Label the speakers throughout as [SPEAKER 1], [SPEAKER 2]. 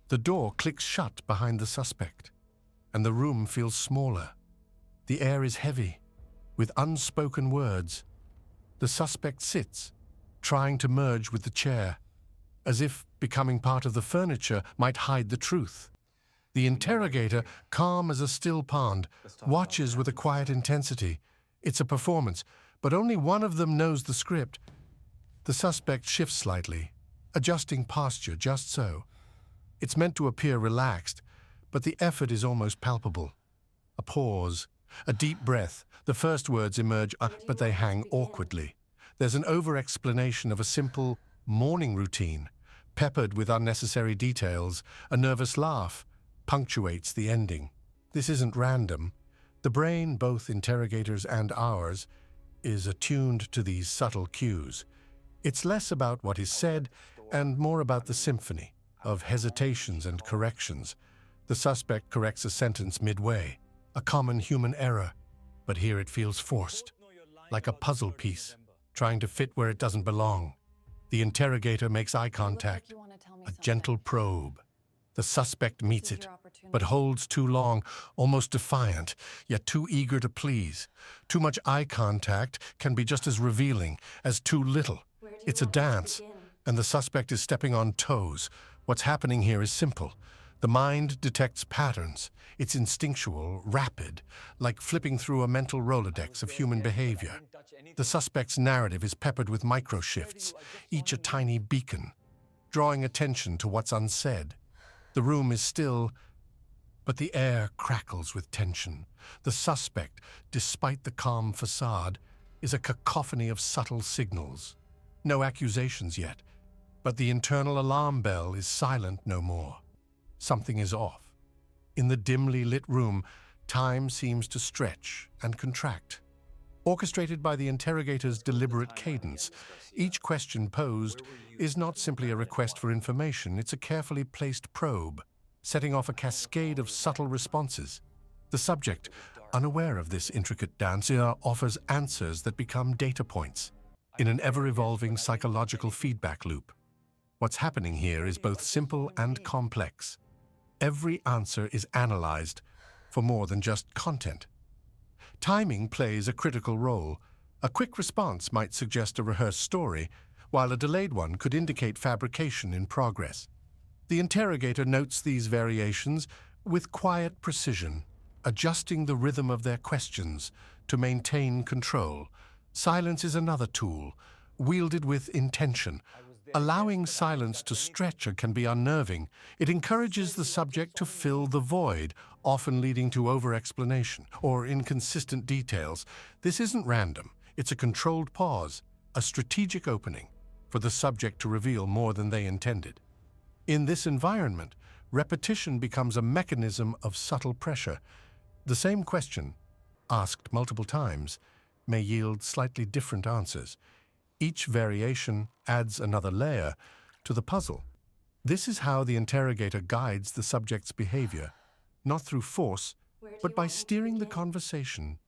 [SPEAKER 1] The door clicks shut behind the suspect, and the room feels smaller. The air is heavy, with unspoken words. The suspect sits, trying to merge with the chair, as if becoming part of the furniture might hide the truth. The interrogator, calm as a still pond, watches with a quiet intensity. It's a performance, but only one of them knows the script. The suspect shifts slightly, adjusting posture just so. It's meant to appear relaxed, but the effort is almost palpable. A pause, a deep breath. The first words emerge, but they hang awkwardly. There's an over-explanation of a simple morning routine, peppered with unnecessary details. A nervous laugh punctuates the ending. This isn't random. The brain, both interrogators and ours, is attuned to these subtle cues. It's less about what is said and more about the symphony of hesitations and corrections. The suspect corrects a sentence midway, a common human error, but here it feels forced, like a puzzle piece, trying to fit where it doesn't belong. The interrogator makes eye contact, a gentle probe. The suspect meets it, but holds too long, almost defiant, yet too eager to please. Too much eye contact can be just as revealing as too little. It's a dance, and the suspect is stepping on toes. What's happening here is simple. The mind detects patterns. It's instinctual, rapid, like flipping through a mental Rolodex of human behavior. The suspect's narrative is peppered with micro-shifts, each a tiny beacon, drawing attention to what's unsaid. The room is still, but the air crackles with tension. The suspect, despite the calm facade, is a cacophony of subtle signals. No accusations yet, but the internal alarm bell is silent no more. Something is off. In the dimly lit room, time seems to stretch and contract. Orchestrated by the interrogator's deliberate cadence, each question posed is not simply a request for information, it's a carefully placed probe, setting off a cascade of subtle responses. The subject, unaware of this intricate dance, offers answers that become data points in an ever-evolving psychological feedback loop. What's happening here is both simple and complex. Every answer is analyzed for more than just content. Timing plays a critical role. A quick response might suggest a rehearsed story, while a delayed one could indicate fabrication in progress. The interrogator notes these variations with quiet precision, adjusting the rhythm of their questions to maintain control. Silence is another tool, wielded with intention. Allowing silence to stretch can be unnerving. It encourages the subject to fill the void, often leading to over-explanation or inconsistent details. This isn't random. It's a controlled pause, a strategic opening for the subject to reveal more than they intended. In this environment, repetition becomes a mechanism of subtle pressure. The same question, asked multiple times, may yield slightly different answers. Each variation adds another layer to the puzzle. This is how the interrogator guides the subject's behavior, not through force, but by steering the conversation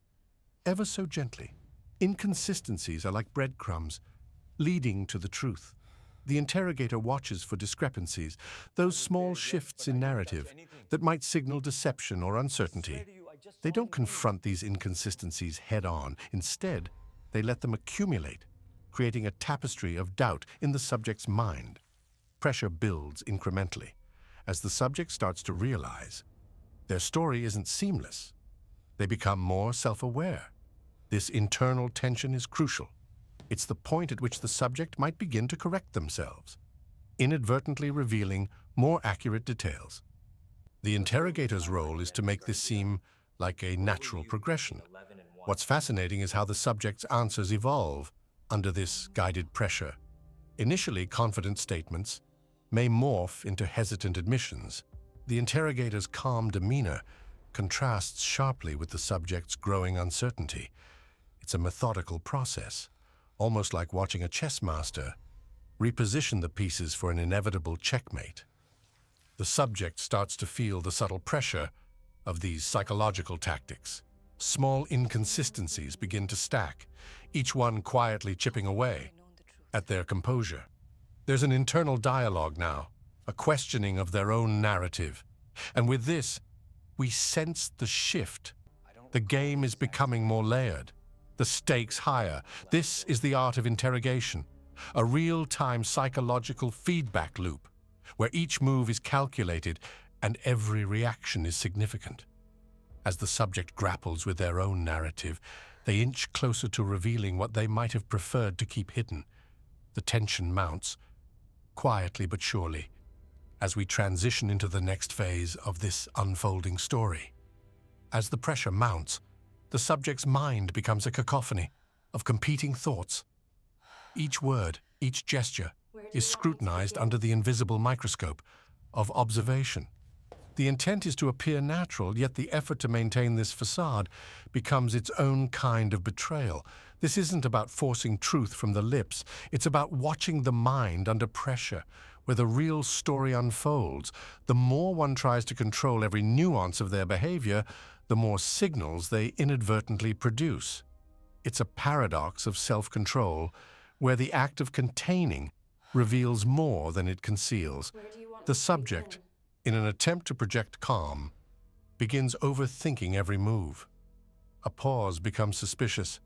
[SPEAKER 1] ever so gently. Inconsistencies are like breadcrumbs, leading to the truth. The interrogator watches for discrepancies, those small shifts in narrative that might signal deception or uncertainty. They don't confront these inconsistencies head-on. Instead, they let them accumulate, creating a tapestry of doubt in the subject's mind. Pressure builds incrementally as the subject starts to realize their story isn't seamless. They become more self-aware. This internal tension is crucial. It's the point at which the subject might begin to correct themselves, inadvertently revealing more accurate details. The interrogator's role is to make this seem like a natural progression. What's fascinating is how the subject's answers evolve under this guided pressure. Initially confident statements may morph into hesitant admissions. The interrogator's calm demeanor contrasts sharply with the subject's growing uncertainty. It's a methodical process, almost like watching a chess master reposition the pieces for an inevitable checkmate. The subject starts to feel the subtle pressure of these psychological tactics. Small inconsistencies begin to stack, each one quietly chipping away at their composure. There's an internal dialogue now, a questioning of their own narrative. And with this, we sense the shift. The game is becoming more layered, the stakes higher. This is the art of interrogation, a real-time psychological feedback loop, where each move is calculated and every reaction is significant. As the subject grapples with their own narrative, they inch closer to revealing what they might have preferred to keep hidden. The tension mounts, quietly but surely, as we transition into the next phase of this unfolding story. As the pressure mounts, the subject's mind becomes a cacophony of competing thoughts. Each word, each gesture, is scrutinized under the invisible microscope of observation. The intent is to appear natural, yet the effort to maintain this facade becomes its own kind of betrayal. This isn't about forcing truth from the lips. It's about watching the mind under pressure, where the real story unfolds. The more one tries to control every nuance of their behavior, the more signals they inadvertently produce. It's a paradox of self-control, where the act of containing reveals more than it conceals. The subject, in an attempt to project calm, begins overthinking every move. A pause becomes suspicious.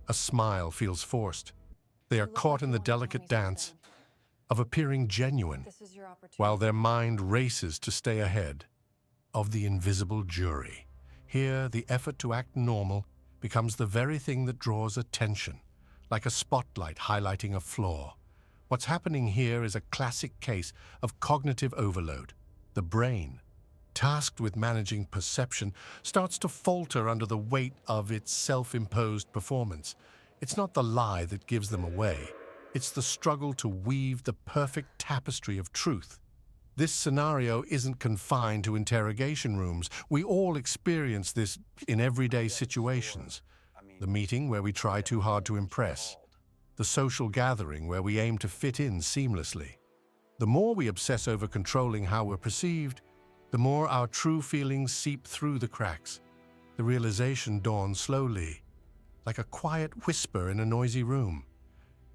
[SPEAKER 1] A smile feels forced. They are caught in the delicate dance of appearing genuine, while their mind races to stay ahead of the invisible jury. Here, the effort to act normal becomes the very thing that draws attention, like a spotlight highlighting a flaw. What's happening here is a classic case of cognitive overload. The brain, tasked with managing perception, starts to falter under the weight of its self-imposed performance. It's not the lie that gives them away. It's the struggle to weave the perfect tapestry of truth. This scenario isn't confined to interrogation rooms. We all experience this in everyday situations. The meeting where we try too hard to impress. The social gathering where we aim to fit in seamlessly. The more we obsess over controlling how we're perceived, the more our true feelings seep through the cracks. The realization dawns slowly, like a quiet whisper in a noisy room.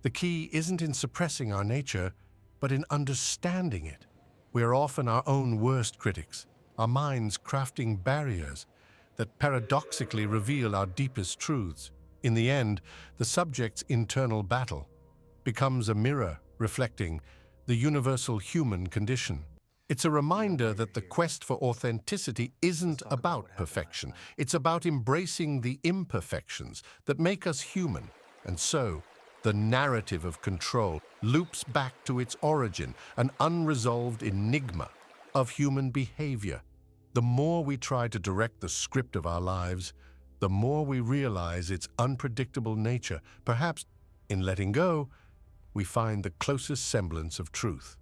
[SPEAKER 1] The key isn't in suppressing our nature, but in understanding it. We are often our own worst critics, our minds crafting barriers that paradoxically reveal our deepest truths. In the end, the subject's internal battle becomes a mirror reflecting the universal human condition. It's a reminder that the quest for authenticity isn't about perfection. It's about embracing the imperfections that make us human. And so, the narrative of control loops back to its origin, an unresolved enigma of human behavior. The more we try to direct the script of our lives, the more we realize its unpredictable nature. Perhaps, in letting go, we find the closest semblance of truth.